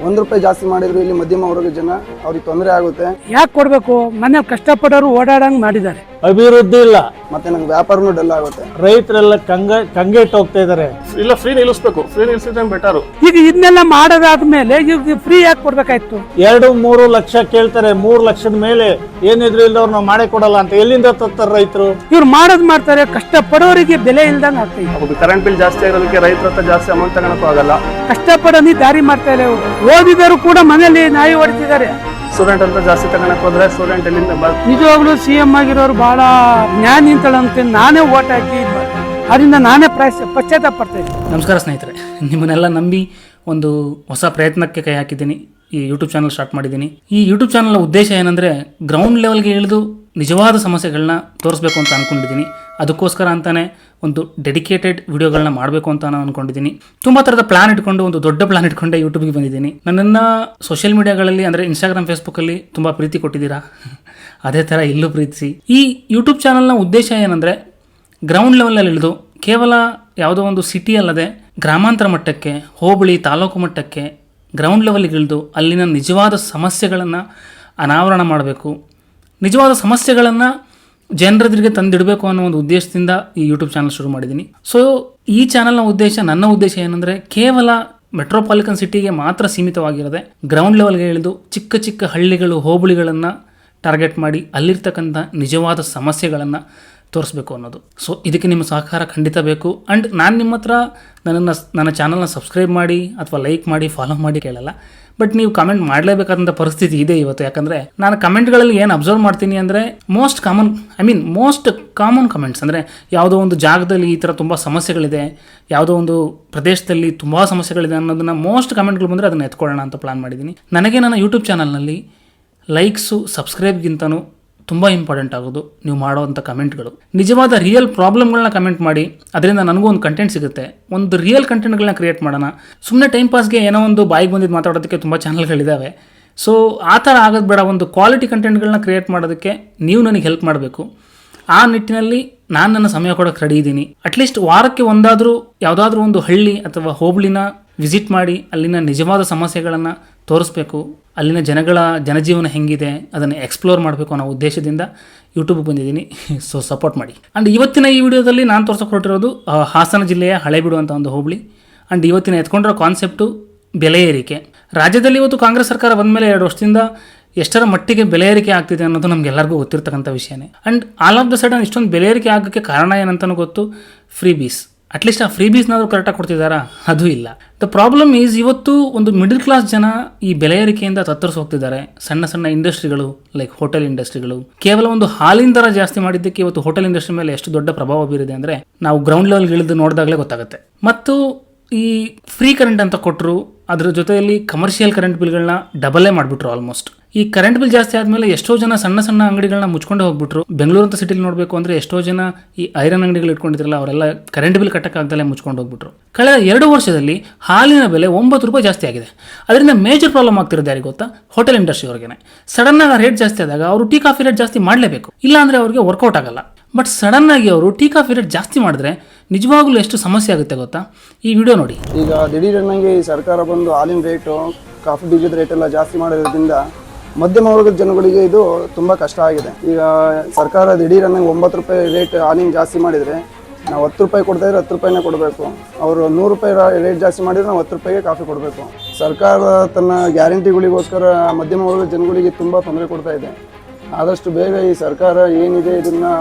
₹1 ಜಾಸ್ತಿ ಮಾಡಿದ್ರು ಇಲ್ಲಿ ಮಧ್ಯಮ ವರ್ಗದ ಜನ ಅವ್ರಿಗೆ ತೊಂದರೆ ಆಗುತ್ತೆ. ಯಾಕೆ ಕೊಡಬೇಕು? ಮನೆ ಕಷ್ಟಪಡೋರು ಓಡಾಡಂಗ್ ಮಾಡಿದ್ದಾರೆ. ಅಭಿವೃದ್ಧಿ ಇಲ್ಲ, ಮತ್ತೆ ನಂಗೆ ವ್ಯಾಪಾರನೂ ಡಲ್ ಆಗುತ್ತೆ. ರೈತರೆಲ್ಲ ಕಂಗೆಟ್ಟು ಹೋಗ್ತಾ ಇದಾರೆ. ಇಲ್ಲ, ಫ್ರೀ ನಿಲ್ಲಿಸ್ಬೇಕು, ಫ್ರೀ ನಿಲ್ಲಿಸಿದ್ರೆ ಬೆಟರ್. ಈಗ ಇದನ್ನೆಲ್ಲ ಮಾಡೋದಾದ್ಮೇಲೆ ಈಗ ಫ್ರೀ ಯಾಕೆ ಕೊಡ್ಬೇಕಾಯ್ತು? 2-3 ಲಕ್ಷ ಕೇಳ್ತಾರೆ. 3 ಲಕ್ಷದ ಮೇಲೆ ಏನಿದ್ರು ಇಲ್ಲದವ್ರು ನಾವು ಮಾಡೇ ಕೊಡಲ್ಲ ಅಂತ ಎಲ್ಲಿಂದ ತರ್ತಾರೆ ರೈತರು? ಇವ್ರು ಮಾಡೋದ್ ಮಾಡ್ತಾರೆ, ಕಷ್ಟಪಡೋರಿಗೆ ಬೆಲೆ ಇಲ್ದಂಗ ಆಗ್ತದೆ. ಕರೆಂಟ್ ಬಿಲ್ ಜಾಸ್ತಿ ಆಗಿರೋದಕ್ಕೆ ರೈತರ ಹತ್ರ ಜಾಸ್ತಿ ಅಮೌಂಟ್ ತಗೊಳಕ್ಕೂ ಆಗಲ್ಲ. ಕಷ್ಟಪಡೋನಿ ದಾರಿ ಮಾಡ್ತಾ ಇಲ್ಲ ಇವರು. ಓದಿದರು ಕೂಡ ಮನೇಲಿ ನಾಯಿ ಹೊಡಿತಿದ್ದಾರೆ. ಸ್ಟೂಡೆಂಟ್ ಅಂತ ಜಾಸ್ತಿ ತಗೊಳಕ್ ಹೋದ್ರೆ ಸ್ಟೂಡೆಂಟ್ ಎಲ್ಲಿಂದ ನಿಜವಾಗ್ಲೂ CM ಆಗಿರೋರು ಬಹಳ ಜ್ಞಾನ ನಿಂತಳಂತೆ ನಾನೇ ಓಟ್ ಹಾಕಿ ಅದರಿಂದ ನಾನೇ ಪಶ್ಚಾತ್ತಾಪ ಪಡ್ತಾ ಇದ್ದೀನಿ. ನಮಸ್ಕಾರ ಸ್ನೇಹಿತರೆ, ನಿಮ್ಮನ್ನೆಲ್ಲ ನಂಬಿ ಒಂದು ಹೊಸ ಪ್ರಯತ್ನಕ್ಕೆ ಕೈ ಹಾಕಿದ್ದೀನಿ. ಈ ಯೂಟ್ಯೂಬ್ ಚಾನಲ್ ಸ್ಟಾರ್ಟ್ ಮಾಡಿದ್ದೀನಿ. ಈ ಯೂಟ್ಯೂಬ್ ಚಾನಲ್ನ ಉದ್ದೇಶ ಏನಂದರೆ ಗ್ರೌಂಡ್ ಲೆವೆಲ್ಗೆ ಇಳಿದು ನಿಜವಾದ ಸಮಸ್ಯೆಗಳನ್ನ ತೋರಿಸ್ಬೇಕು ಅಂತ ಅಂದ್ಕೊಂಡಿದ್ದೀನಿ. ಅದಕ್ಕೋಸ್ಕರ ಅಂತಲೇ ಒಂದು ಡೆಡಿಕೇಟೆಡ್ ವಿಡಿಯೋಗಳನ್ನ ಮಾಡಬೇಕು ಅಂತ ನಾನು ಅಂದ್ಕೊಂಡಿದ್ದೀನಿ. ತುಂಬ ಥರದ ಪ್ಲಾನ್ ಇಟ್ಕೊಂಡು, ಒಂದು ದೊಡ್ಡ ಪ್ಲಾನ್ ಇಟ್ಕೊಂಡೆ ಯೂಟ್ಯೂಬ್ಗೆ ಬಂದಿದ್ದೀನಿ. ನನ್ನನ್ನು ಸೋಷಿಯಲ್ ಮೀಡಿಯಾಗಳಲ್ಲಿ ಅಂದರೆ ಇನ್ಸ್ಟಾಗ್ರಾಮ್, ಫೇಸ್ಬುಕ್ಕಲ್ಲಿ ತುಂಬ ಪ್ರೀತಿ ಕೊಟ್ಟಿದ್ದೀರಾ. ಅದೇ ಥರ ಇಲ್ಲೂ ಪ್ರೀತಿಸಿ. ಈ ಯೂಟ್ಯೂಬ್ ಚಾನಲ್ನ ಉದ್ದೇಶ ಏನಂದರೆ ಗ್ರೌಂಡ್ ಲೆವೆಲಲ್ಲಿ ಇಳಿದು ಕೇವಲ ಯಾವುದೋ ಒಂದು ಸಿಟಿ ಅಲ್ಲದೆ ಗ್ರಾಮಾಂತರ ಮಟ್ಟಕ್ಕೆ, ಹೋಬಳಿ, ತಾಲೂಕು ಮಟ್ಟಕ್ಕೆ ಗ್ರೌಂಡ್ ಲೆವೆಲ್ಗೆ ಇಳಿದು ಅಲ್ಲಿನ ನಿಜವಾದ ಸಮಸ್ಯೆಗಳನ್ನು ಅನಾವರಣ ಮಾಡಬೇಕು, ನಿಜವಾದ ಸಮಸ್ಯೆಗಳನ್ನು ಜನರೆದುರಿಗೆ ತಂದಿಡಬೇಕು ಅನ್ನೋ ಒಂದು ಉದ್ದೇಶದಿಂದ ಈ ಯೂಟ್ಯೂಬ್ ಚಾನಲ್ ಶುರು ಮಾಡಿದ್ದೀನಿ. ಸೊ ಈ ಚಾನಲ್ನ ಉದ್ದೇಶ, ನನ್ನ ಉದ್ದೇಶ ಏನಂದರೆ ಕೇವಲ ಮೆಟ್ರೋಪಾಲಿಟನ್ ಸಿಟಿಗೆ ಮಾತ್ರ ಸೀಮಿತವಾಗಿರದೆ ಗ್ರೌಂಡ್ ಲೆವೆಲ್ಗೆ ಇಳಿದು ಚಿಕ್ಕ ಚಿಕ್ಕ ಹಳ್ಳಿಗಳು, ಹೋಬಳಿಗಳನ್ನು ಟಾರ್ಗೆಟ್ ಮಾಡಿ ಅಲ್ಲಿರ್ತಕ್ಕಂಥ ನಿಜವಾದ ಸಮಸ್ಯೆಗಳನ್ನು ತೋರಿಸ್ಬೇಕು ಅನ್ನೋದು. ಸೊ ಇದಕ್ಕೆ ನಿಮ್ಮ ಸಹಕಾರ ಖಂಡಿತ ಬೇಕು. ಆ್ಯಂಡ್ ನಾನು ನಿಮ್ಮ ಹತ್ರ ನನ್ನ ಚಾನಲ್ನ ಸಬ್ಸ್ಕ್ರೈಬ್ ಮಾಡಿ ಅಥವಾ ಲೈಕ್ ಮಾಡಿ, ಫಾಲೋ ಮಾಡಿ ಕೇಳಲ್ಲ. ಬಟ್ ನೀವು ಕಮೆಂಟ್ ಮಾಡಲೇಬೇಕಾದಂಥ ಪರಿಸ್ಥಿತಿ ಇದೆ ಇವತ್ತು. ಯಾಕಂದರೆ ನಾನು ಕಮೆಂಟ್ಗಳಲ್ಲಿ ಏನು ಅಬ್ಸರ್ವ್ ಮಾಡ್ತೀನಿ ಅಂದರೆ ಮೋಸ್ಟ್ ಕಾಮನ್ ಕಮೆಂಟ್ಸ್ ಅಂದರೆ ಯಾವುದೋ ಒಂದು ಜಾಗದಲ್ಲಿ ಈ ಥರ ತುಂಬ ಸಮಸ್ಯೆಗಳಿದೆ, ಯಾವುದೋ ಒಂದು ಪ್ರದೇಶದಲ್ಲಿ ತುಂಬ ಸಮಸ್ಯೆಗಳಿದೆ ಅನ್ನೋದನ್ನು ಮೋಸ್ಟ್ ಕಮೆಂಟ್ಗಳು ಬಂದರೆ ಅದನ್ನು ಎತ್ಕೊಳ್ಳೋಣ ಅಂತ ಪ್ಲಾನ್ ಮಾಡಿದ್ದೀನಿ. ನನಗೆ ನನ್ನ ಯೂಟ್ಯೂಬ್ ಚಾನಲ್ನಲ್ಲಿ ಲೈಕ್ಸು, ಸಬ್ಸ್ಕ್ರೈಬ್ಗಿಂತನೂ ತುಂಬ ಇಂಪಾರ್ಟೆಂಟ್ ಆಗೋದು ನೀವು ಮಾಡೋವಂಥ ಕಮೆಂಟ್ಗಳು. ನಿಜವಾದ ರಿಯಲ್ ಪ್ರಾಬ್ಲಮ್ಗಳನ್ನ ಕಮೆಂಟ್ ಮಾಡಿ, ಅದರಿಂದ ನನಗೂ ಒಂದು ಕಂಟೆಂಟ್ ಸಿಗುತ್ತೆ. ಒಂದು ರಿಯಲ್ ಕಂಟೆಂಟ್ಗಳನ್ನ ಕ್ರಿಯೇಟ್ ಮಾಡೋಣ. ಸುಮ್ಮನೆ ಟೈಮ್ ಪಾಸ್ಗೆ ಏನೋ ಒಂದು ಬಾಯಿಗೆ ಬಂದಿದ್ದು ಮಾತಾಡೋದಕ್ಕೆ ತುಂಬ ಚಾನಲ್ಗಳಿದ್ದಾವೆ. ಸೊ ಆ ಥರ ಆಗೋದು ಬೇಡ. ಒಂದು ಕ್ವಾಲಿಟಿ ಕಂಟೆಂಟ್ಗಳನ್ನ ಕ್ರಿಯೇಟ್ ಮಾಡೋದಕ್ಕೆ ನೀವು ನನಗೆ ಹೆಲ್ಪ್ ಮಾಡಬೇಕು. ಆ ನಿಟ್ಟಿನಲ್ಲಿ ನಾನು ನನ್ನ ಸಮಯ ಕೊಡೋಕ್ಕೆ ರೆಡಿ ಇದ್ದೀನಿ. ಅಟ್ಲೀಸ್ಟ್ ವಾರಕ್ಕೆ ಒಂದಾದರೂ ಯಾವುದಾದ್ರೂ ಒಂದು ಹಳ್ಳಿ ಅಥವಾ ಹೋಬಳಿನ ವಿಸಿಟ್ ಮಾಡಿ ಅಲ್ಲಿನ ನಿಜವಾದ ಸಮಸ್ಯೆಗಳನ್ನು ತೋರಿಸ್ಬೇಕು, ಅಲ್ಲಿನ ಜನಜೀವನ ಹೆಂಗಿದೆ ಅದನ್ನು ಎಕ್ಸ್ಪ್ಲೋರ್ ಮಾಡಬೇಕು ಅನ್ನೋ ಉದ್ದೇಶದಿಂದ ಯೂಟ್ಯೂಬ್ಗೆ ಬಂದಿದ್ದೀನಿ. ಸೊ ಸಪೋರ್ಟ್ ಮಾಡಿ. ಆ್ಯಂಡ್ ಇವತ್ತಿನ ಈ ವಿಡಿಯೋದಲ್ಲಿ ನಾನು ತೋರ್ಸೋಕೆ ಹೊರಟಿರೋದು ಹಾಸನ ಜಿಲ್ಲೆಯ ಹಳೇಬೀಡು ಅಂತ ಒಂದು ಹೋಬಳಿ. ಆ್ಯಂಡ್ ಇವತ್ತಿನ ಎತ್ಕೊಂಡಿರೋ ಕಾನ್ಸೆಪ್ಟು ಬೆಲೆ ಏರಿಕೆ. ರಾಜ್ಯದಲ್ಲಿ ಇವತ್ತು ಕಾಂಗ್ರೆಸ್ ಸರ್ಕಾರ ಬಂದ ಮೇಲೆ 2 ವರ್ಷದಿಂದ ಎಷ್ಟರ ಮಟ್ಟಿಗೆ ಬೆಲೆ ಏರಿಕೆ ಆಗ್ತಿದೆ ಅನ್ನೋದು ನಮಗೆಲ್ಲರಿಗೂ ಗೊತ್ತಿರ್ತಕ್ಕಂಥ ವಿಷಯನೇ. And all of the sudden ಇಷ್ಟೊಂದು ಬೆಲೆ ಏರಿಕೆ ಆಗೋಕ್ಕೆ ಕಾರಣ ಏನಂತನೂ ಗೊತ್ತು, ಫ್ರೀ ಬೀಸ್. ಅಟ್ಲೀಸ್ಟ್ ಆ ಫ್ರೀ ಬೀಸ್ನಾದರೂ ಕರೆಕ್ಟಾಗಿ ಕೊಡ್ತಿದ್ದಾರಾ? ಅದು ಇಲ್ಲ. ದ ಪ್ರಾಬ್ಲಮ್ ಈಸ್ ಇವತ್ತು ಒಂದು ಮಿಡಲ್ ಕ್ಲಾಸ್ ಜನ ಈ ಬೆಲೆ ಏರಿಕೆಯಿಂದ ತತ್ತರಿಸಿ ಹೋಗ್ತಿದ್ದಾರೆ. ಸಣ್ಣ ಸಣ್ಣ ಇಂಡಸ್ಟ್ರಿಗಳು ಲೈಕ್ ಹೋಟೆಲ್ ಇಂಡಸ್ಟ್ರಿಗಳು ಕೇವಲ ಒಂದು ಹಾಲಿನ ದರ ಜಾಸ್ತಿ ಮಾಡಿದ್ದಕ್ಕೆ ಇವತ್ತು ಹೋಟೆಲ್ ಇಂಡಸ್ಟ್ರಿ ಮೇಲೆ ಎಷ್ಟು ದೊಡ್ಡ ಪ್ರಭಾವ ಬೀರಿದೆ ಅಂದರೆ ನಾವು ಗ್ರೌಂಡ್ ಲೆವೆಲ್ಗೆ ಇಳಿದು ನೋಡಿದಾಗಲೇ ಗೊತ್ತಾಗುತ್ತೆ. ಮತ್ತು ಈ ಫ್ರೀ ಕರೆಂಟ್ ಅಂತ ಕೊಟ್ಟರು, ಅದರ ಜೊತೆಯಲ್ಲಿ ಕಮರ್ಷಿಯಲ್ ಕರೆಂಟ್ ಬಿಲ್ಗಳನ್ನ ಡಬಲೇ ಮಾಡಿಬಿಟ್ರು ಆಲ್ಮೋಸ್ಟ್. ಈ ಕರೆಂಟ್ ಬಿಲ್ ಜಾಸ್ತಿ ಆದಮೇಲೆ ಎಷ್ಟೋ ಜನ ಸಣ್ಣ ಸಣ್ಣ ಅಂಗಡಿಗಳನ್ನ ಮುಚ್ಕೊಂಡು ಹೋಗ್ಬಿಟ್ರು. ಬೆಂಗಳೂರು ಅಂತ ಸಿಟಿಲಿ ನೋಡಬೇಕು ಅಂದರೆ ಎಷ್ಟೋ ಜನ ಈ ಐರನ್ ಅಂಗಡಿಗಳು ಇಟ್ಕೊಂಡಿದ್ರಲ್ಲ ಅವರೆಲ್ಲ ಕರೆಂಟ್ ಬಿಲ್ ಕಟ್ಟಕ್ಕಾಗ್ದಲೇ ಮುಚ್ಕೊಂಡು ಹೋಗ್ಬಿಟ್ರು. ಕಳೆದ 2 ವರ್ಷದಲ್ಲಿ ಹಾಲಿನ ಬೆಲೆ ₹9 ಜಾಸ್ತಿ ಆಗಿದೆ. ಅದರಿಂದ ಮೇಜರ್ ಪ್ರಾಬ್ಲಮ್ ಆಗ್ತಿರೋದು ಯಾರಿಗೆ ಗೊತ್ತಾ? ಹೋಟೆಲ್ ಇಂಡಸ್ಟ್ರಿ ಅವ್ರಿಗೆ. ಸಡನ್ನಾಗಿ ರೇಟ್ ಜಾಸ್ತಿ ಆದಾಗ ಅವರು ಟೀ ಕಾಫಿ ರೇಟ್ ಜಾಸ್ತಿ ಮಾಡಲೇಬೇಕು, ಇಲ್ಲಾಂದರೆ ಅವ್ರಿಗೆ ವರ್ಕೌಟ್ ಆಗಲ್ಲ. ಬಟ್ ಸಡನ್ನಾಗಿ ಅವರು ಟೀ ಕಾಫಿ ರೇಟ್ ಜಾಸ್ತಿ ಮಾಡಿದ್ರೆ ನಿಜವಾಗ್ಲೂ ಎಷ್ಟು ಸಮಸ್ಯೆ ಆಗುತ್ತೆ ಗೊತ್ತಾ? ಈ ವಿಡಿಯೋ ನೋಡಿ. ಈಗ ದಿಢೀರನ್ನಾಗಿ ಈ ಸರ್ಕಾರ ಬಂದು ಹಾಲಿನ ರೇಟು, ಕಾಫಿ ಬೀಜದ ರೇಟ್ ಎಲ್ಲ ಜಾಸ್ತಿ ಮಾಡಿರೋದ್ರಿಂದ ಮಧ್ಯಮ ವರ್ಗದ ಜನಗಳಿಗೆ ಇದು ತುಂಬ ಕಷ್ಟ ಆಗಿದೆ. ಈಗ ಸರ್ಕಾರ ದಿಢೀರನ್ನಾಗಿ ₹9 ರೇಟ್ ಹಾಲಿನ ಜಾಸ್ತಿ ಮಾಡಿದರೆ ನಾವು ₹10 ಕೊಡ್ತಾ ಇದ್ರೆ ₹10 ಕೊಡಬೇಕು. ಅವರು ₹100 ರೇಟ್ ಜಾಸ್ತಿ ಮಾಡಿದರೆ ನಾವು ₹10ಗೆ ಕಾಫಿ ಕೊಡಬೇಕು. ಸರ್ಕಾರ ತನ್ನ ಗ್ಯಾರಂಟಿಗಳಿಗೋಸ್ಕರ ಮಧ್ಯಮ ವರ್ಗದ ಜನಗಳಿಗೆ ತುಂಬ ತೊಂದರೆ ಕೊಡ್ತಾ ಇದೆ. ಆದಷ್ಟು ಬೇಗ ಈ ಸರ್ಕಾರ ಏನಿದೆ ಇದನ್ನು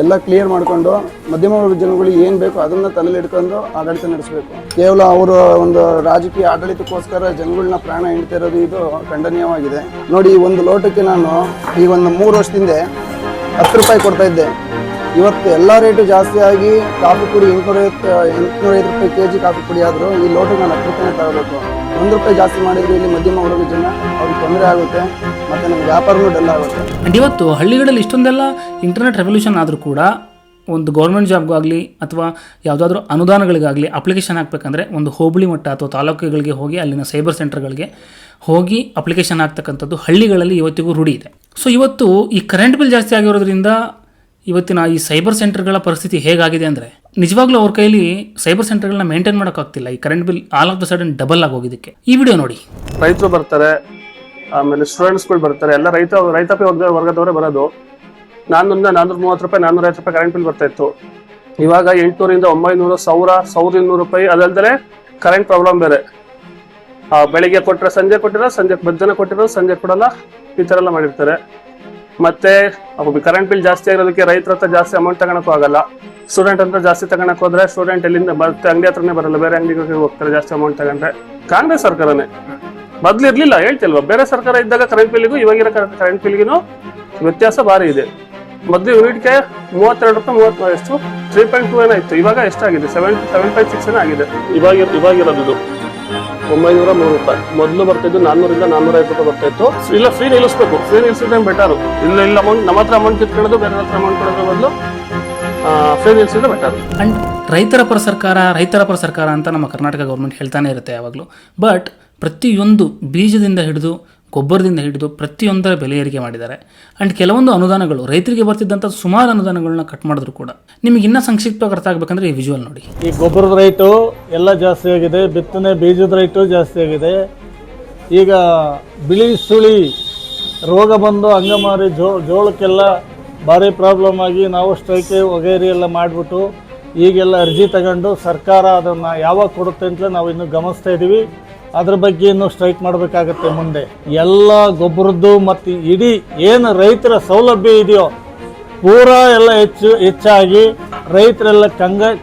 ಎಲ್ಲ ಕ್ಲಿಯರ್ ಮಾಡಿಕೊಂಡು ಮಧ್ಯಮ ವರ್ಗದ ಜನಗಳಿಗೆ ಏನು ಬೇಕೋ ಅದನ್ನು ತಲೆಯಲ್ಲಿ ಇಟ್ಕೊಂಡು ಆಡಳಿತ ನಡೆಸಬೇಕು. ಕೇವಲ ಅವರು ಒಂದು ರಾಜಕೀಯ ಆಡಳಿತಕ್ಕೋಸ್ಕರ ಜನಗಳನ್ನ ಪ್ರಾಣ ಹಿಂಡ್ತಾ ಇರೋದು ಇದು ಖಂಡನೀಯವಾಗಿದೆ. ನೋಡಿ, ಒಂದು ಲೋಟಕ್ಕೆ ನಾನು ಈ ಒಂದು 3 ವರ್ಷದಿಂದ ₹10 ಕೊಡ್ತಾ ಇದ್ದೆ. ಇವತ್ತು ಎಲ್ಲ ರೇಟು ಜಾಸ್ತಿ ಆಗಿ ಕಾಫಿ ಪುಡಿ ₹805 kg ಕಾಫಿ ಪುಡಿ ಆದರೂ ಈ ಲೋಟಕ್ಕೆ ನಾನು ₹10 ತಗೋಬೇಕು. ₹1 ಜಾಸ್ತಿ ಮಾಡಿದ್ರು ಇಲ್ಲಿ ಮಧ್ಯಮ ವರ್ಗದ ಜನ ಅವ್ರಿಗೆ ತೊಂದರೆ ಆಗುತ್ತೆ, ಮತ್ತು ನಮ್ಗೆ ವ್ಯಾಪಾರನೂ ಡಲ್ ಆಗುತ್ತೆ. ಆ್ಯಂಡ್ ಇವತ್ತು ಹಳ್ಳಿಗಳಲ್ಲಿ ಇಷ್ಟೊಂದೆಲ್ಲ ಇಂಟರ್ನೆಟ್ ರೆವಲ್ಯೂಷನ್ ಆದರೂ ಕೂಡ ಒಂದು ಗೌರ್ಮೆಂಟ್ ಜಾಬ್ಗಾಗಲಿ ಅಥವಾ ಯಾವುದಾದ್ರೂ ಅನುದಾನಗಳಿಗಾಗಲಿ ಅಪ್ಲಿಕೇಶನ್ ಹಾಕಬೇಕಂದ್ರೆ ಒಂದು ಹೋಬಳಿ ಮಟ್ಟ ಅಥವಾ ತಾಲೂಕುಗಳಿಗೆ ಹೋಗಿ ಅಲ್ಲಿನ ಸೈಬರ್ ಸೆಂಟರ್ಗಳಿಗೆ ಹೋಗಿ ಅಪ್ಲಿಕೇಶನ್ ಹಾಕ್ತಕ್ಕಂಥದ್ದು ಹಳ್ಳಿಗಳಲ್ಲಿ ಇವತ್ತಿಗೂ ರೂಢಿ ಇದೆ. ಸೊ ಇವತ್ತು ಈ ಕರೆಂಟ್ ಬಿಲ್ ಜಾಸ್ತಿ ಆಗಿರೋದ್ರಿಂದ ಇವತ್ತಿನ ಈ ಸೈಬರ್ ಸೆಂಟರ್ಗಳ ಪರಿಸ್ಥಿತಿ ಹೇಗಾಗಿದೆ ಅಂದರೆ ನಿಜವಾಗ್ಲೂ ಅವ್ರ ಕೈಲಿ ಸೈಬರ್ ಸೆಂಟರ್ಗಳನ್ನ ಮೇಂಟೈನ್ ಮಾಡೋಕ್ಕಾಗ್ತಿಲ್ಲ. ಈ current bill all of the sudden double ಆಗಿ ಹೋಗಿದ್ದಕ್ಕೆ. ಈ ವಿಡಿಯೋ ನೋಡಿ. ರೈತರು ಬರ್ತಾರೆ, ಆಮೇಲೆ ಸ್ಟೂಡೆಂಟ್ಸ್ಗಳು ಬರ್ತಾರೆ, ಎಲ್ಲ ರೈತಾಪಿ ವರ್ಗದವರೇ ಬರೋದು. 430 ರೂಪಾಯಿ 450 ರೂಪಾಯಿ ಕರೆಂಟ್ ಬಿಲ್ ಬರ್ತಾ ಇತ್ತು. ಇವಾಗ 800ರಿಂದ 900, 1200 ರೂಪಾಯಿ. ಅದಲ್ದೇ ಕರೆಂಟ್ ಪ್ರಾಬ್ಲಮ್ ಬೇರೆ. ಬೆಳಿಗ್ಗೆ ಕೊಟ್ಟರೆ ಸಂಜೆ ಕೊಟ್ಟಿರೋ, ಸಂಜೆ ಮಧ್ಯಾಹ್ನ ಕೊಟ್ಟಿರೋ ಸಂಜೆ ಕೊಡಲ್ಲ, ಈ ಥರ ಎಲ್ಲ ಮಾಡಿರ್ತಾರೆ. ಮತ್ತೆ ಕರೆಂಟ್ ಬಿಲ್ ಜಾಸ್ತಿ ಆಗಿರೋದಕ್ಕೆ ರೈತರ ಹತ್ರ ಜಾಸ್ತಿ ಅಮೌಂಟ್ ತಗೊಳಕ್ಕೂ ಆಗಲ್ಲ. ಸ್ಟೂಡೆಂಟ್ ಅಂತ ಜಾಸ್ತಿ ತಗೊಳಕ್ ಹೋದ್ರೆ ಸ್ಟೂಡೆಂಟ್ ಎಲ್ಲಿಂದ ಬರುತ್ತೆ, ಅಂಗಡಿ ಹತ್ರನೇ ಬರಲ್ಲ, ಬೇರೆ ಅಂಗಡಿಗೆ ಹೋಗ್ತಾರೆ ಜಾಸ್ತಿ ಅಮೌಂಟ್ ತಗೊಂಡ್ರೆ. ಕಾಂಗ್ರೆಸ್ ಸರ್ಕಾರನೇ ಮೊದ್ಲು ಇರ್ಲಿಲ್ಲ, ಹೇಳ್ತಿಲ್ವಾ? ಬೇರೆ ಸರ್ಕಾರ ಇದ್ದಾಗ ಕರೆಂಟ್ ಬಿಲ್ಗೂ ಇವಾಗಿರೋ ಕರೆಂಟ್ ಬಿಲ್ಗಿನೂ ವ್ಯತ್ಯಾಸ ಭಾರಿ ಇದೆ. ಮೊದಲು ಯೂನಿಟ್ಗೆ 32 ರೂಪಾಯಿ, ಎಷ್ಟು 3.2 ಏನೋ ಇತ್ತು. ಇವಾಗ ಎಷ್ಟಾಗಿದೆ? 7.6 ಆಗಿದೆ. ಇವಾಗಿರೋದು 903 ರೂಪಾಯಿ. ಮೊದಲು ಬರ್ತಿದ್ದು 400ರಿಂದ 450 ರೂಪಾಯಿ ಬರ್ತಾ ಇತ್ತು. ಇಲ್ಲ, ಫ್ರೀ ನಿಲ್ಲಿಸ್ಬೇಕು. ಫ್ರೀ ನಿಲ್ಸಿದ್ರೆ ಬೆಟರ್. ಇಲ್ಲ ಅಮೌಂಟ್ ನಮ್ಮ ಹತ್ರ ಅಮೌಂಟ್ ಕಿತ್ಕೊಳ್ಳೋದು, ಬೇರೆ ಹತ್ರ ಅಮೌಂಟ್ ಕೊಡೋದ್ರ ಬದಲು ಫ್ರೀ ನಿಲ್ಸಿದ್ರೆ ಬೆಟರ್. ಅಂಡ್ ರೈತರ ಪರ ಸರ್ಕಾರ ಅಂತ ನಮ್ಮ ಕರ್ನಾಟಕ ಗೌರ್ಮೆಂಟ್ ಹೇಳ್ತಾನೆ ಇರುತ್ತೆ ಯಾವಾಗಲೂ. ಬಟ್ ಪ್ರತಿಯೊಂದು ಬೀಜದಿಂದ ಹಿಡಿದು ಗೊಬ್ಬರದಿಂದ ಹಿಡಿದು ಪ್ರತಿಯೊಂದರ ಬೆಲೆ ಏರಿಕೆ ಮಾಡಿದ್ದಾರೆ. ಆ್ಯಂಡ್ ಕೆಲವೊಂದು ಅನುದಾನಗಳು ರೈತರಿಗೆ ಬರ್ತಿದ್ದಂಥ ಸುಮಾರು ಅನುದಾನಗಳನ್ನ ಕಟ್ ಮಾಡಿದ್ರು ಕೂಡ. ನಿಮಗೆ ಇನ್ನೂ ಸಂಕ್ಷಿಪ್ತವಾಗಿ ಅರ್ಥ ಆಗಬೇಕಂದ್ರೆ ಈ ವಿಜುವಲ್ ನೋಡಿ. ಈ ಗೊಬ್ಬರದ ರೈಟು ಎಲ್ಲ ಜಾಸ್ತಿ ಆಗಿದೆ, ಬಿತ್ತನೆ ಬೀಜದ ರೈಟು ಜಾಸ್ತಿ ಆಗಿದೆ. ಈಗ ಬಿಳಿ ಸುಳಿ ರೋಗ ಬಂದು ಅಂಗಮಾರಿ ಜೋಳಕ್ಕೆಲ್ಲ ಭಾರಿ ಪ್ರಾಬ್ಲಮ್ ಆಗಿ ನಾವು ಸ್ಟ್ರೈಕ್ ವಗೈರಿ ಎಲ್ಲ ಮಾಡಿಬಿಟ್ಟು ಈಗೆಲ್ಲ ಅರ್ಜಿ ತಗೊಂಡು ಸರ್ಕಾರ ಅದನ್ನು ಯಾವಾಗ ಕೊಡುತ್ತೆ ಅಂತಲೇ ನಾವು ಇನ್ನೂ ಗಮನಿಸ್ತಾ ಇದ್ದೀವಿ. ಅದ್ರ ಬಗ್ಗೆ ಇನ್ನೂ ಸ್ಟ್ರೈಕ್ ಮಾಡಬೇಕಾಗತ್ತೆ ಮುಂದೆ. ಎಲ್ಲ ಗೊಬ್ಬರದ್ದು ಮತ್ತು ಇಡೀ ಏನು ರೈತರ ಸೌಲಭ್ಯ ಇದೆಯೋ ಪೂರಾ ಎಲ್ಲ ಹೆಚ್ಚಾಗಿ ರೈತರೆಲ್ಲ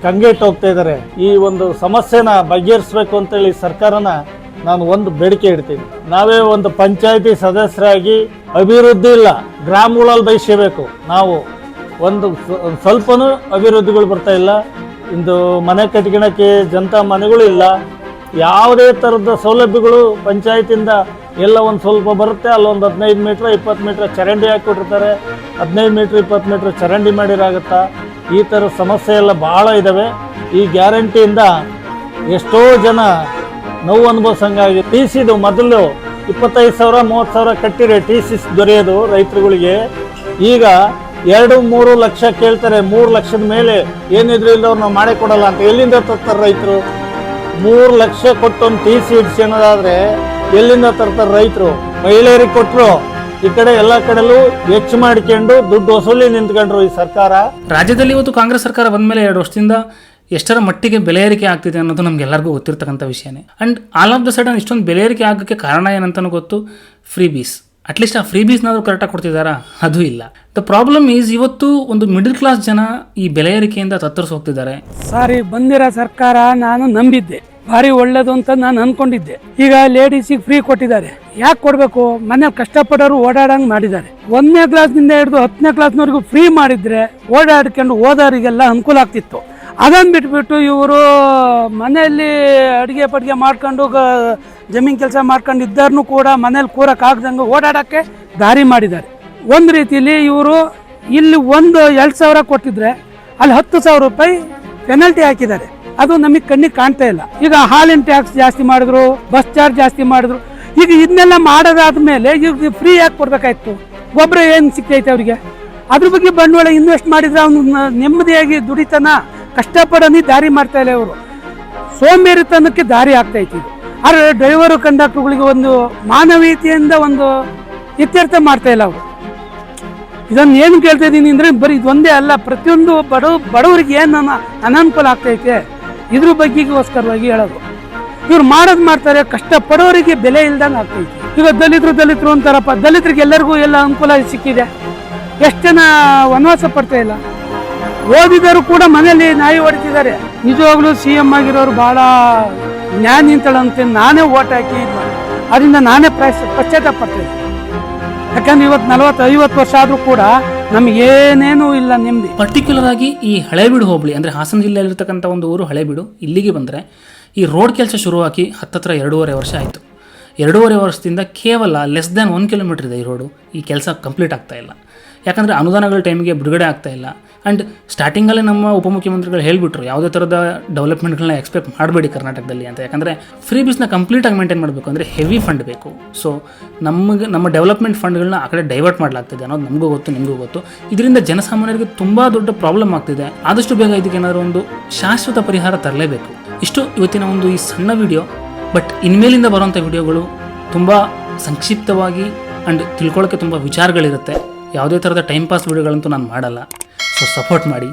ಕಂಗೆಟ್ಟು ಹೋಗ್ತಾ ಇದ್ದಾರೆ. ಈ ಒಂದು ಸಮಸ್ಯೆನ ಬಗೆಹರಿಸ್ಬೇಕು ಅಂತೇಳಿ ಸರ್ಕಾರನ ನಾನು ಒಂದು ಬೇಡಿಕೆ ಇಡ್ತೀನಿ. ನಾವೇ ಒಂದು ಪಂಚಾಯತಿ ಸದಸ್ಯರಾಗಿ ಅಭಿವೃದ್ಧಿ ಇಲ್ಲ, ಗ್ರಾಮಗಳಲ್ಲಿ ಬಯಸಬೇಕು. ನಾವು ಒಂದು ಸ್ವಲ್ಪನೂ ಅಭಿವೃದ್ಧಿಗಳು ಬರ್ತಾ ಇಲ್ಲ. ಇಂದು ಮನೆ ಕಟ್ಕೊಳಕ್ಕೆ ಜನತಾ ಮನೆಗಳು ಇಲ್ಲ. ಯಾವುದೇ ಥರದ ಸೌಲಭ್ಯಗಳು ಪಂಚಾಯತಿಂದ ಎಲ್ಲ ಒಂದು ಸ್ವಲ್ಪ ಬರುತ್ತೆ. ಅಲ್ಲೊಂದು 15 ಮೀಟ್ರ್ 20 ಮೀಟ್ರ್ ಚರಂಡಿ ಹಾಕಿಕೊಟ್ಟಿರ್ತಾರೆ. 15 ಮೀಟ್ರ್ 20 ಮೀಟ್ರ್ ಚರಂಡಿ ಮಾಡಿರಾಗುತ್ತಾ. ಈ ಥರ ಸಮಸ್ಯೆ ಎಲ್ಲ ಭಾಳ ಇದ್ದಾವೆ. ಈ ಗ್ಯಾರಂಟಿಯಿಂದ ಎಷ್ಟೋ ಜನ ನೋವು ಅನುಭವಿಸಂಗಾಗಿ. ಟಿ ಸಿದು ಮೊದಲು 25,000 30,000 ಕಟ್ಟಿರೆ ಟಿ ಸಿ ದೊರೆಯೋದು ರೈತರುಗಳಿಗೆ. ಈಗ 2-3 ಲಕ್ಷ ಕೇಳ್ತಾರೆ. 3 ಲಕ್ಷದ ಮೇಲೆ ಏನಿದ್ರು ಇಲ್ಲವ್ರು ನಾವು ಮಾಡೇ ಕೊಡಲ್ಲ ಅಂತ ಎಲ್ಲಿಂದ ತರ್ತಾರೆ ರೈತರು? 3 ಲಕ್ಷ ಕೊಟ್ಟೊಂದು ಟಿ ಸಿ ಇಡ್ಸೋದಾದ್ರೆ ಎಲ್ಲಿಂದ ತರ್ತಾರೆ ರೈತರು? ಮಹಿಳೆಯರಿಗೆ ಕೊಟ್ಟರು, ಈ ಕಡೆ ಎಲ್ಲ ಕಡೆಲೂ ಹೆಚ್ಚು ಮಾಡಿಕೊಂಡು ದುಡ್ಡು ವಸೂಲಿ ನಿಂತ್ಕೊಂಡ್ರು ಈ ಸರ್ಕಾರ. ರಾಜ್ಯದಲ್ಲಿ ಇವತ್ತು ಕಾಂಗ್ರೆಸ್ ಸರ್ಕಾರ ಬಂದ ಮೇಲೆ 2 ವರ್ಷದಿಂದ ಎಷ್ಟರ ಮಟ್ಟಿಗೆ ಬೆಲೆ ಏರಿಕೆ ಆಗ್ತಿದೆ ಅನ್ನೋದು ನಮಗೆಲ್ಲರಿಗೂ ಗೊತ್ತಿರ್ತಕ್ಕಂಥ ವಿಷಯನೇ. And all of the sudden ಇಷ್ಟೊಂದು ಬೆಲೆ ಏರಿಕೆ ಆಗೋಕ್ಕೆ ಕಾರಣ ಏನಂತನೂ ಗೊತ್ತು, ಫ್ರೀ ಬೀಸ್. ಅಟ್ಲೀಸ್ಟ್ ಆ ಫ್ರೀ ಬೀಸ್ನಾದರೂ ಕರೆಕ್ಟಾಗಿ ಕೊಡ್ತಿದ್ದಾರಾ? ಅದು ಇಲ್ಲ. ದ ಪ್ರಾಬ್ಲಮ್ ಈಸ್ ಇವತ್ತು ಒಂದು ಮಿಡಲ್ ಕ್ಲಾಸ್ ಜನ ಈ ಬೆಲೆ ಏರಿಕೆಯಿಂದ ತತ್ತರಿಸಿ ಹೋಗ್ತಿದ್ದಾರೆ. ಸಾರಿ ಬಂದಿರೋ ಸರ್ಕಾರ ನಾನು ನಂಬಿದ್ದೆ, ಭಾರಿ ಒಳ್ಳೇದು ಅಂತ ನಾನು ಅನ್ಕೊಂಡಿದ್ದೆ. ಈಗ ಲೇಡೀಸಿಗೆ ಫ್ರೀ ಕೊಟ್ಟಿದ್ದಾರೆ. ಯಾಕೆ ಕೊಡಬೇಕು? ಮನೇಲಿ ಕಷ್ಟಪಡೋರು ಓಡಾಡಂಗೆ ಮಾಡಿದ್ದಾರೆ. 1ನೇ ಕ್ಲಾಸ್ನಿಂದ ಹಿಡಿದು 10ನೇ ಕ್ಲಾಸ್ನವರೆಗೂ ಫ್ರೀ ಮಾಡಿದ್ರೆ ಓಡಾಡ್ಕೊಂಡು ಓದೋರಿಗೆಲ್ಲ ಅನುಕೂಲ ಆಗ್ತಿತ್ತು. ಅದನ್ನು ಬಿಟ್ಬಿಟ್ಟು ಇವರು ಮನೆಯಲ್ಲಿ ಅಡುಗೆ ಪಡಿಗೆ ಮಾಡ್ಕೊಂಡು ಜಮೀನು ಕೆಲಸ ಮಾಡ್ಕೊಂಡು ಇದ್ದಾರನು ಕೂಡ ಮನೇಲಿ ಕೂರಕ್ಕಾಗ್ದಂಗೆ ಓಡಾಡೋಕ್ಕೆ ದಾರಿ ಮಾಡಿದ್ದಾರೆ. ಒಂದು ರೀತಿಯಲ್ಲಿ ಇವರು ಇಲ್ಲಿ 2,000 ಕೊಟ್ಟಿದ್ರೆ ಅಲ್ಲಿ 10,000 ರೂಪಾಯಿ ಪೆನಲ್ಟಿ ಹಾಕಿದ್ದಾರೆ. ಅದು ನಮಗೆ ಕಣ್ಣಿಗೆ ಕಾಣ್ತಾ ಇಲ್ಲ. ಈಗ ಹಾಲಿನ ಟ್ಯಾಕ್ಸ್ ಜಾಸ್ತಿ ಮಾಡಿದ್ರು, ಬಸ್ ಚಾರ್ಜ್ ಜಾಸ್ತಿ ಮಾಡಿದ್ರು. ಈಗ ಇದನ್ನೆಲ್ಲ ಮಾಡೋದಾದ್ಮೇಲೆ ಈಗ ಫ್ರೀ ಯಾಕೆ ಕೊಡ್ಬೇಕಾಯ್ತು? ಗೊಬ್ಬರ ಏನು ಸಿಗ್ತೈತೆ ಅವರಿಗೆ? ಅದ್ರ ಬಗ್ಗೆ ಬಂಡವಾಳ ಇನ್ವೆಸ್ಟ್ ಮಾಡಿದ್ರೆ ಅವನು ನೆಮ್ಮದಿಯಾಗಿ ದುಡಿತಾನ, ಕಷ್ಟಪಡೋನಿ ದಾರಿ ಮಾಡ್ತಾ ಇಲ್ಲ. ಇವರು ಸೋಂಬೇರಿತನಕ್ಕೆ ದಾರಿ ಆಗ್ತೈತಿ. ಆದರೆ ಡ್ರೈವರು ಕಂಡಕ್ಟರ್ಗಳಿಗೆ ಒಂದು ಮಾನವೀಯತೆಯಿಂದ ಒಂದು ಇತ್ಯರ್ಥ ಮಾಡ್ತಾ ಇಲ್ಲ ಅವರು. ಇದನ್ನು ಏನು ಕೇಳ್ತಾ ಇದ್ದೀನಿ ಅಂದರೆ ಬರೀ ಇದೊಂದೇ ಅಲ್ಲ, ಪ್ರತಿಯೊಂದು ಬಡವರಿಗೆ ಏನು ಅನಾನುಕೂಲ ಆಗ್ತೈತೆ ಇದ್ರ ಬಗ್ಗೆಗೋಸ್ಕರವಾಗಿ ಹೇಳೋದು. ಇವ್ರು ಮಾಡ್ತಾರೆ, ಕಷ್ಟಪಡೋರಿಗೆ ಬೆಲೆ ಇಲ್ದಂಗೆ ಆಗ್ತೈತಿ. ಈಗ ದಲಿತರು ಅಂತಾರಪ್ಪ, ದಲಿತರಿಗೆ ಎಲ್ಲರಿಗೂ ಎಲ್ಲ ಅನುಕೂಲ ಸಿಕ್ಕಿದೆ. ಎಷ್ಟು ಜನ ವನವಾಸ ಪಡ್ತಾ ಇಲ್ಲ. ಓದಿದರು ಕೂಡ ಮನೇಲಿ ನಾಯಿ ಹೊಡಿತಿದ್ದಾರೆ. ನಿಜವಾಗ್ಲೂ CM ಆಗಿರೋರು ಭಾಳ ಜ್ಞಾನಿ ಅಂತೇಳಿ ನಾನೇ ಓಟ್ ಹಾಕಿ ಅದರಿಂದ ನಾನೇ ಪಶ್ಚಾತ್ತಾಪ ಪಡ್ತೇನೆ. ಯಾಕಂದ್ರೆ ಇವತ್ತು 40-50 ವರ್ಷ ಆದರೂ ಕೂಡ ನಮಗೇನೇನೂ ಇಲ್ಲ ನೆಮ್ಮದಿ. ಪರ್ಟಿಕ್ಯುಲರ್ ಆಗಿ ಈ ಹಳೇಬೀಡು ಹೋಬಳಿ ಅಂದರೆ ಹಾಸನ ಜಿಲ್ಲೆಯಲ್ಲಿರ್ತಕ್ಕಂಥ ಒಂದು ಊರು ಹಳೇಬೀಡು. ಇಲ್ಲಿಗೆ ಬಂದರೆ ಈ ರೋಡ್ ಕೆಲಸ ಶುರುವಾಗಿ ಹತ್ತತ್ರ 2.5 ವರ್ಷ ಆಯಿತು. 2.5 ವರ್ಷದಿಂದ ಕೇವಲ ಲೆಸ್ ದ್ಯಾನ್ 1 ಕಿಲೋಮೀಟರ್ ಇದೆ ಈ ರೋಡು. ಈ ಕೆಲಸ ಕಂಪ್ಲೀಟ್ ಆಗ್ತಾ ಇಲ್ಲ. ಯಾಕಂದರೆ ಅನುದಾನಗಳ ಟೈಮಿಗೆ ಬಿಡುಗಡೆ ಆಗ್ತಾ ಇಲ್ಲ. ಆ್ಯಂಡ್ ಸ್ಟಾರ್ಟಿಂಗಲ್ಲೇ ನಮ್ಮ ಉಪಮುಖ್ಯಮಂತ್ರಿಗಳು ಹೇಳಿಬಿಟ್ರು ಯಾವುದೇ ಥರದ ಡೆವಲಪ್ಮೆಂಟ್ಗಳನ್ನ ಎಕ್ಸ್ಪೆಕ್ಟ್ ಮಾಡಬೇಡಿ ಕರ್ನಾಟಕದಲ್ಲಿ ಅಂತ. ಯಾಕಂದರೆ ಫ್ರೀ ಬೀಸ್ನ ಕಂಪ್ಲೀಟಾಗಿ ಮೇಂಟೈನ್ ಮಾಡಬೇಕು ಅಂದರೆ ಹೆವಿ ಫಂಡ್ ಬೇಕು. ಸೊ ನಮ್ಮ ಡೆವಲಪ್ಮೆಂಟ್ ಫಂಡ್ಗಳನ್ನ ಆ ಕಡೆ ಡೈವರ್ಟ್ ಮಾಡಲಾಗ್ತಿದೆ ಅನ್ನೋದು ನಮಗೂ ಗೊತ್ತು, ನಿಮಗೂ ಗೊತ್ತು. ಇದರಿಂದ ಜನಸಾಮಾನ್ಯರಿಗೆ ತುಂಬ ದೊಡ್ಡ ಪ್ರಾಬ್ಲಮ್ ಆಗ್ತಿದೆ. ಆದಷ್ಟು ಬೇಗ ಇದಕ್ಕೆ ಏನಾದರೂ ಒಂದು ಶಾಶ್ವತ ಪರಿಹಾರ ತರಲೇಬೇಕು. ಇಷ್ಟು ಇವತ್ತಿನ ಒಂದು ಈ ಸಣ್ಣ ವಿಡಿಯೋ. ಬಟ್ ಇನ್ಮೇಲಿಂದ ಬರುವಂಥ ವಿಡಿಯೋಗಳು ತುಂಬ ಸಂಕ್ಷಿಪ್ತವಾಗಿ ಆ್ಯಂಡ್ ತಿಳ್ಕೊಳ್ಳೋಕ್ಕೆ ತುಂಬ ವಿಚಾರಗಳಿರುತ್ತೆ. ಯಾವುದೇ ಥರದ ಟೈಮ್ ಪಾಸ್ ವಿಡಿಯೋಗಳಂತೂ ನಾನು ಮಾಡಲ್ಲ. ಸೊ ಸಪೋರ್ಟ್ ಮಾಡಿ.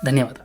ಧನ್ಯವಾದ.